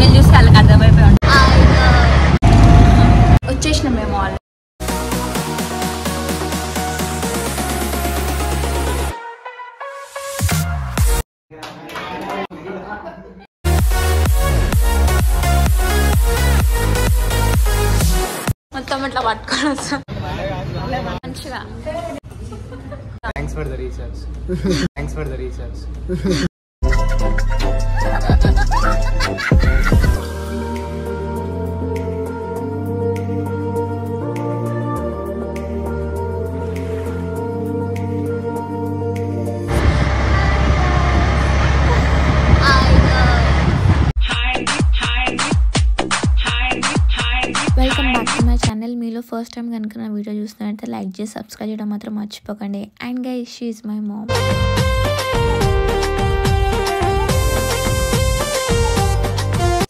తమిళ్ చూస్తే వాళ్ళకి అర్థమైపోయి ఉంటుంది. వచ్చేసినాం మేము వాళ్ళు. మొత్తం ఇట్లా పట్టుకొని వస్తాం మంచిగా. Thanks for the recharge. Thanks for the recharge. Welcome back to my channel. మీలో ఫస్ట్ టైం కనుక నా వీడియో చూస్తున్నట్లయితే లైక్ చేసి సబ్స్క్రైబ్ చేయడం మాత్రం మర్చిపోకండి. And guys, she is my mom.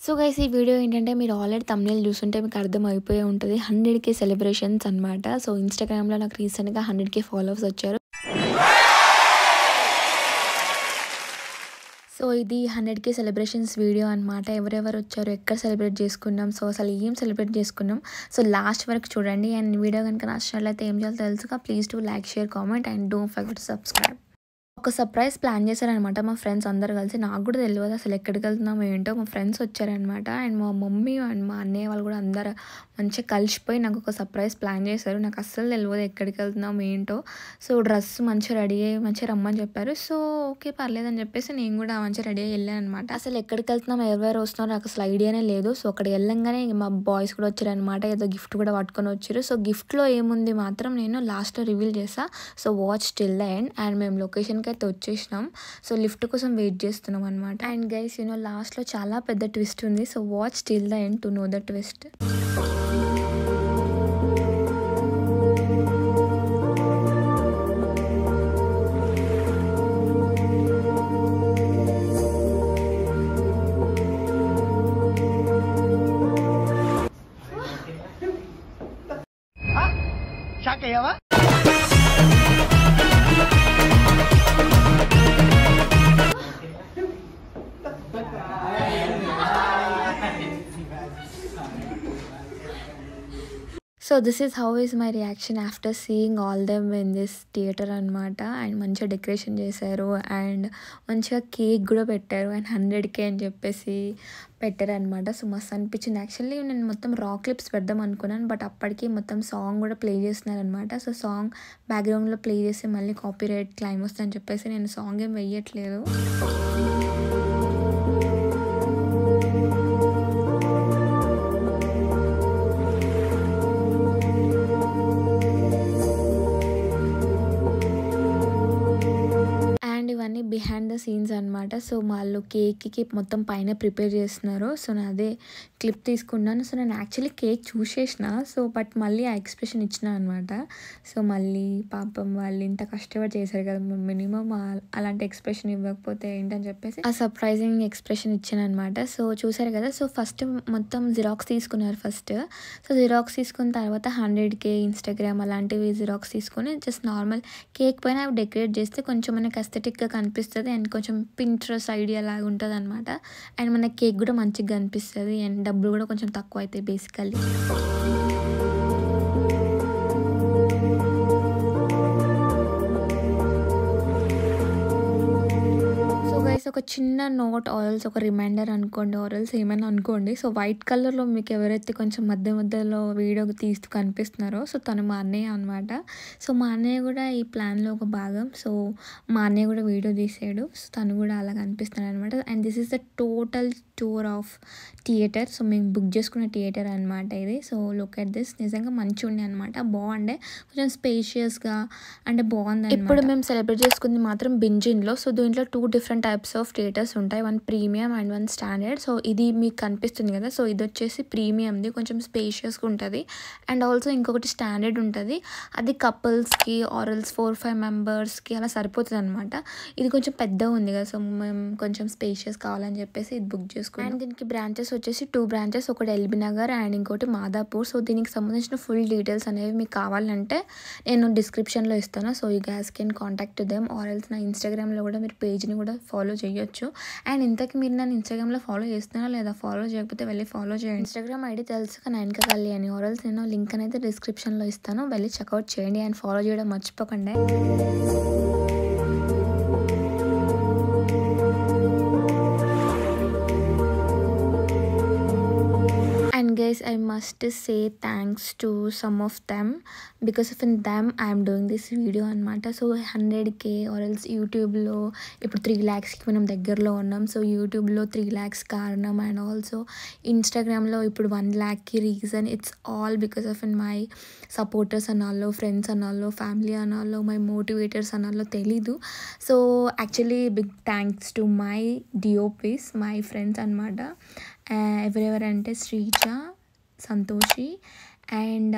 So guys, ఈ వీడియో ఏంటంటే మీరు ఆల్రెడీ తమిళ్ చూస్తుంటే మీకు అర్థం అయిపోయి ఉంటుంది. 100K సెలబ్రేషన్స్ అనమాట. సో ఇన్స్టాగ్రామ్లో నాకు రీసెంట్గా 100K ఫాలోవర్స్ వచ్చారు. సో ఇది 100K సెలబ్రేషన్స్ వీడియో అనమాట. ఎవరెవరు వచ్చారు, ఎక్కడ సెలబ్రేట్ చేసుకున్నాం, సో అసలు ఏం సెలబ్రేట్ చేసుకున్నాం, సో లాస్ట్ వరకు చూడండి. అండ్ వీడియో కనుక నచ్చినట్లయితే ఏం చేయాలో తెలుసుగా, please to like, share, comment and don't forget to subscribe. ఒక సర్ప్రైజ్ ప్లాన్ చేశారనమాట మా ఫ్రెండ్స్ అందరు కలిసి. నాకు కూడా తెలియదు అసలు ఎక్కడికి వెళ్తున్నామో ఏంటో. మా ఫ్రెండ్స్ వచ్చారనమాట. అండ్ మా మమ్మీ అండ్ మా అన్నయ్య వాళ్ళు కూడా అందరు మంచిగా కలిసిపోయి నాకు ఒక సర్ప్రైజ్ ప్లాన్ చేశారు. నాకు అస్సలు తెలియదు ఎక్కడికి వెళ్తున్నాం ఏంటో. సో డ్రెస్ మంచిగా రెడీ అయ్యి మంచిగా రమ్మని చెప్పారు. సో ఓకే పర్లేదని చెప్పేసి నేను కూడా మంచిగా రెడీ అయ్యి వెళ్ళాను అనమాట. అసలు ఎక్కడికి వెళ్తున్నాం, ఎవరెవరు వస్తున్నారో నాకు అసలు ఐడియానే లేదు. సో అక్కడికి వెళ్ళంగానే మా బాయ్స్ కూడా వచ్చారనమాట. ఏదో గిఫ్ట్ కూడా పట్టుకొని వచ్చారు. సో గిఫ్ట్లో ఏముంది మాత్రం నేను లాస్ట్లో రివీల్ చేస్తా. So watch till the end. And మేము లొకేషన్కి అయితే వచ్చేసినాం. సో లిఫ్ట్ కోసం వెయిట్ చేస్తున్నాం అనమాట. అండ్ గైస్, లాస్ట్లో చాలా పెద్ద ట్విస్ట్ ఉంది. So watch till the end to know the twist. So this is how is my reaction after seeing all them in this theatre అనమాట. అండ్ మంచిగా డెకరేషన్ చేశారు. అండ్ మంచిగా కేక్ కూడా పెట్టారు. అండ్ 100K అని చెప్పేసి పెట్టారు అనమాట. సో మస్తు అనిపించింది. యాక్చువల్లీ నేను మొత్తం రా క్లిప్స్ పెడదాం అనుకున్నాను. బట్ అప్పటికి మొత్తం సాంగ్ కూడా ప్లే చేస్తున్నారనమాట. సో సాంగ్ బ్యాక్గ్రౌండ్లో ప్లే చేసి మళ్ళీ కాపీరైట్ క్లైమ్ వస్తుందని చెప్పేసి నేను సాంగ్ ఏం వేయట్లేదు. ఇవన్నీ బిహైండ్ ద సీన్స్ అనమాట. సో వాళ్ళు కేక్కి మొత్తం పైన ప్రిపేర్ చేస్తున్నారు. సో నేను అదే క్లిప్ తీసుకున్నాను. సో నేను యాక్చువల్లీ కేక్ చూసేసిన. సో బట్ మళ్ళీ ఆ ఎక్స్ప్రెషన్ ఇచ్చిన అనమాట. సో మళ్ళీ పాపం వాళ్ళు ఇంత కష్టపడి చేశారు కదా, మినిమం అలాంటి ఎక్స్ప్రెషన్ ఇవ్వకపోతే ఏంటని చెప్పేసి ఆ సర్ప్రైజింగ్ ఎక్స్ప్రెషన్ ఇచ్చాను అనమాట. సో చూసారు కదా. సో ఫస్ట్ మొత్తం జిరాక్స్ తీసుకున్నారు ఫస్ట్. సో జిరాక్స్ తీసుకున్న తర్వాత 100K ఇన్స్టాగ్రామ్ అలాంటివి జిరాక్స్ తీసుకొని జస్ట్ నార్మల్ కేక్ పైన అవి డెకరేట్ చేస్తే కొంచెం మనకి ఎస్థెటిక్గా కనిపిస్తుంది. అండ్ కొంచెం పింట్రెస్ట్ ఐడియా లాగా ఉంటుంది అనమాట. అండ్ మన కేక్ కూడా మంచిగా కనిపిస్తుంది. అండ్ డబ్బులు కూడా కొంచెం తక్కువ అవుతాయి బేసికల్లీ. ఒక చిన్న నోట్ ఆరల్స్ ఒక రిమైండర్ అనుకోండి, ఆరల్స్ ఏమైనా అనుకోండి. సో వైట్ కలర్లో మీకు ఎవరైతే కొంచెం మధ్యలో వీడియో తీస్తూ కనిపిస్తున్నారో సో తను మా అన్నయ్య అనమాట. సో మా అన్నయ్య కూడా ఈ ప్లాన్లో ఒక భాగం. సో మా అన్నయ్య కూడా వీడియో తీసాడు. సో తను కూడా అలా కనిపిస్తున్నాడు అనమాట. And this is the total tour of theatre. So మేము బుక్ చేసుకున్న థియేటర్ అనమాట ఇది. So look at this. నిజంగా మంచిగా ఉండే అనమాట. బాగుండే, కొంచెం స్పేషియస్గా అంటే బాగుంది. ఇప్పుడు మేము సెలబ్రేట్ చేసుకుంది మాత్రం బింజిన్లో. సో దీంట్లో 2 డిఫరెంట్ టైప్స్ ఆఫ్ థియేటర్స్ ఉంటాయి. 1 ప్రీమియం అండ్ 1 స్టాండర్డ్. సో ఇది మీకు కనిపిస్తుంది కదా. సో ఇది వచ్చేసి ప్రీమియంది, కొంచెం స్పేషియస్గా ఉంటుంది. అండ్ ఆల్సో ఇంకొకటి స్టాండర్డ్ ఉంటుంది. అది కపుల్స్కి ఆరల్స్ 4-5 మెంబర్స్కి అలా సరిపోతుంది అనమాట. ఇది కొంచెం పెద్దగా ఉంది కదా. సో మేము కొంచెం స్పేషియస్ కావాలని చెప్పేసి ఇది బుక్ చేసుకున్నాం. అండ్ దీనికి బ్రాంచెస్ వచ్చేసి 2 బ్రాంచెస్, ఒకటి ఎల్బీ నగర్ అండ్ ఇంకోటి మాదాపూర్. సో దీనికి సంబంధించిన ఫుల్ డీటెయిల్స్ అనేవి మీకు కావాలంటే నేను డిస్క్రిప్షన్లో ఇస్తాను. So you guys can contact them or else నా ఇన్స్టాగ్రామ్లో కూడా మీరు పేజ్ని కూడా ఫాలో చేయండి. చేయొచ్చు. అండ్ ఇంతకీ మీరు నన్ను ఇన్స్టాగ్రామ్లో ఫాలో చేస్తున్నారా లేదా? ఫాలో చేయకపోతే వెళ్ళి ఫాలో చేయండి. ఇన్స్టాగ్రామ్ ఐడి తెలుసు కానీ నైన్కా కళ్యాణి ఆర్ఎల్స్ నేను లింక్ అనేది డిస్క్రిప్షన్లో ఇస్తాను, వెళ్ళి చెక్అవుట్ చేయండి అండ్ ఫాలో చేయడం మర్చిపోకండి. And guys, I must say thanks to some of them because of them I am doing this video అనమాట. సో 100K or else యూట్యూబ్లో ఇప్పుడు 3 lakhsకి మనం దగ్గరలో ఉన్నాం. సో యూట్యూబ్లో 3 lakhs కారణం అండ్ ఆల్సో ఇన్స్టాగ్రామ్లో ఇప్పుడు 1 lakhకి reason. It's all because of my supporters అనాలో, ఫ్రెండ్స్ అనాలో, ఫ్యామిలీ అనాలో, మై మోటివేటర్స్ అనాలో తెలీదు. So actually big thanks to my DOPs, my friends అనమాట. ఎవరెవరంటే శ్రీజ, సంతోషి అండ్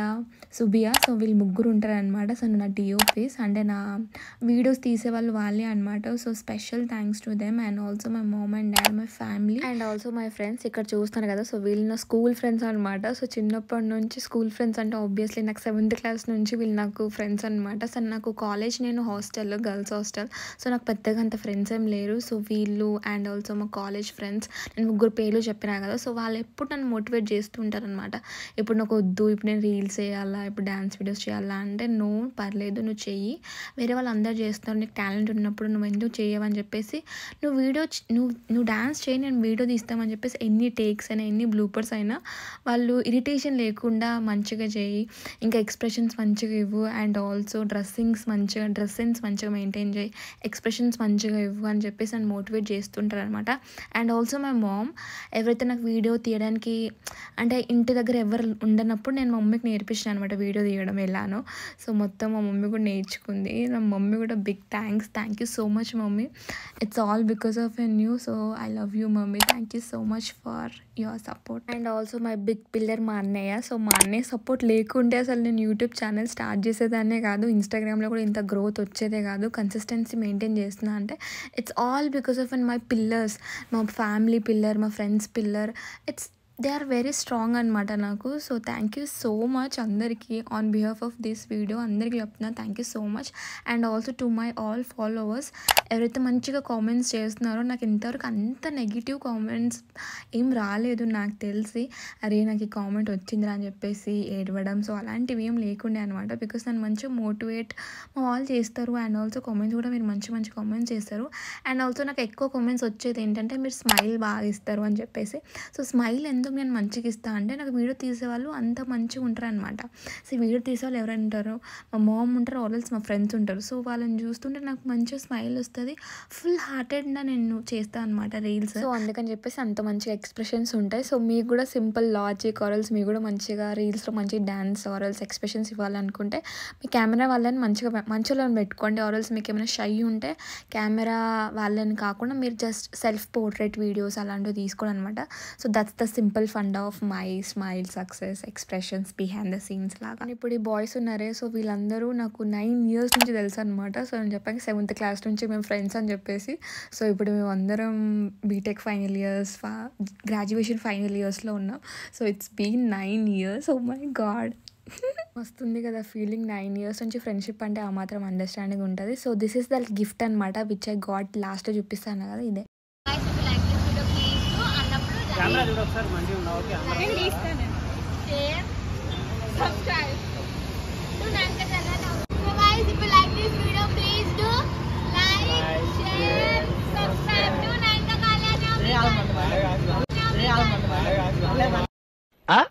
సుబియా. సో వీళ్ళు ముగ్గురు ఉంటారనమాట. సో నా డిఓపీస్ అంటే నా వీడియోస్ తీసేవాళ్ళు వాళ్ళే అనమాట. So special thanks to them and also my mom and dad, my family and also my friends. ఇక్కడ చూస్తున్నారు కదా, సో వీళ్ళు నా స్కూల్ ఫ్రెండ్స్ అనమాట. సో చిన్నప్పటి నుంచి స్కూల్ ఫ్రెండ్స్ అంటే ఆబ్వియస్లీ నాకు 7th క్లాస్ నుంచి వీళ్ళు నాకు ఫ్రెండ్స్ అనమాట. సో నాకు కాలేజ్ నేను హాస్టల్లో, గర్ల్స్ హాస్టల్. సో నాకు పెద్దగా అంత ఫ్రెండ్స్ ఏం లేరు. సో వీళ్ళు అండ్ ఆల్సో మా కాలేజ్ ఫ్రెండ్స్, నేను ముగ్గురు పేర్లు చెప్పినా కదా. సో వాళ్ళు ఎప్పుడు నన్ను మోటివేట్ చేస్తూ ఉంటారనమాట. ఇప్పుడు నాకు వద్దు, ఇప్పుడు నేను రీల్స్ చేయాలా, ఇప్పుడు డ్యాన్స్ వీడియోస్ చేయాలా అంటే, నో పర్లేదు నువ్వు చెయ్యి, వేరే వాళ్ళు అందరు చేస్తున్నారు, నీకు టాలెంట్ ఉన్నప్పుడు నువ్వు ఎందుకు చేయవని చెప్పేసి, నువ్వు డ్యాన్స్ చేయి, నేను వీడియో తీస్తామని చెప్పేసి ఎన్ని టేక్స్ అయినా ఎన్ని బ్లూపర్స్ అయినా వాళ్ళు ఇరిటేషన్ లేకుండా మంచిగా చేయి, ఇంకా ఎక్స్ప్రెషన్స్ మంచిగా ఇవ్వు అండ్ ఆల్సో డ్రెస్ సెన్స్ మంచిగా మెయింటైన్ చేయి, ఎక్స్ప్రెషన్స్ మంచిగా ఇవ్వు అని చెప్పేసి నన్ను మోటివేట్ చేస్తుంటారు అనమాట. అండ్ ఆల్సో మై మామ్, ఎవరైతే నాకు వీడియో తీయడానికి అంటే ఇంటి దగ్గర ఎవరు ఉండనప్పుడు నేను మా మమ్మీకి నేర్పించాను అనమాట వీడియో తీయడం ఎలానో. సో మొత్తం మా మమ్మీ కూడా నేర్చుకుంది. నా మమ్మీ కూడా big thank you so much mummy. It's all because of you. So I love you mummy. Thank you so much for your support. And also my big pillar మా అన్నయ్య. So మా అన్నయ్య support లేకుంటే అసలు నేను YouTube channel start చేసేదాన్నే కాదు, ఇన్స్టాగ్రామ్లో కూడా ఇంత గ్రోత్ వచ్చేదే కాదు. కన్సిస్టెన్సీ మెయింటైన్ చేస్తున్నా అంటే it's all because of my pillars, మా ఫ్యామిలీ పిల్లర్, మా friends pillar. They are very strong అనమాట నాకు. So thank you so much అందరికీ on behalf of this video అందరికీ చెప్తున్నా thank you so much. And also to my all followers, ఎవరైతే మంచిగా comments చేస్తున్నారో, నాకు ఇంతవరకు అంత నెగిటివ్ కామెంట్స్ ఏం రాలేదు నాకు తెలిసి. అరే నాకు ఈ కామెంట్ వచ్చిందిరా అని చెప్పేసి ఏడవడం, సో అలాంటివి ఏం లేకుండే అనమాట. బికాస్ నన్ను మంచిగా మోటివేట్ మా వాళ్ళు చేస్తారు అండ్ ఆల్సో కామెంట్స్ కూడా మీరు మంచి మంచి కామెంట్స్ చేస్తారు. అండ్ ఆల్సో నాకు ఎక్కువ కామెంట్స్ వచ్చేది ఏంటంటే మీరు స్మైల్ బాగా ఇస్తారు అని చెప్పేసి. సో స్మైల్ ఎందుకు నేను మంచిగా ఇస్తాను అంటే, నాకు వీడియో తీసేవాళ్ళు అంత మంచిగా ఉంటారు అనమాట. సో వీడియో తీసేవాళ్ళు ఎవరైనా ఉంటారో, మా మామ్ ఉంటారు ఆల్రెడీ, మా ఫ్రెండ్స్ ఉంటారు. సో వాళ్ళని చూస్తుంటే నాకు మంచిగా స్మైల్ వస్తుంది, ఫుల్ హార్టెడ్గా నేను చేస్తాను అనమాట రీల్స్. సో అందుకని చెప్పేసి అంత మంచిగా ఎక్స్ప్రెషన్స్ ఉంటాయి. సో మీకు కూడా సింపుల్ లాజిక్ ఆరల్స్ మీకు కూడా మంచిగా రీల్స్లో మంచిగా డ్యాన్స్ ఆరల్స్ ఎక్స్ప్రెషన్స్ ఇవ్వాలనుకుంటే మీ కెమెరా వాళ్ళని మంచిగా మంచిగా పెట్టుకోండి. ఆరల్స్ మీకు ఏమైనా షై ఉంటే కెమెరా వాళ్ళని కాకుండా మీరు జస్ట్ సెల్ఫ్ పోర్ట్రేట్ వీడియోస్ అలాంటివి తీసుకోండి అనమాట. So that's the simple fund of my smile success expressions behind the scenes లాగా. ఇప్పుడు ఈ బాయ్స్ ఉన్నారే, సో వీళ్ళందరూ నాకు 9 years నుంచి తెలుసు అనమాట. సో నేను చెప్పాక 7th క్లాస్ నుంచి మేము ఫ్రెండ్స్ అని చెప్పేసి. సో ఇప్పుడు మేము అందరం BTech final years, graduation final ఇయర్స్లో ఉన్నాం. So it's been 9 years. Oh my god, వస్తుంది కదా ఫీలింగ్. 9 years నుంచి ఫ్రెండ్షిప్ అంటే ఆ మాత్రం అండర్స్టాండింగ్ ఉంటుంది. So this is the gift అనమాట విచ్ ఐ గాట్. లాస్ట్లో చూపిస్తాను కదా ఇదే. కెమెరా చూడు ఒకసారి మంచిగా ఉన్నా. ఓకే నేను తీస్తాను. షేర్ సబ్స్క్రైబ్ టు నైన్కా channel. So guys if you like this video please do like, share, subscribe to నైన్కా ఛానల్.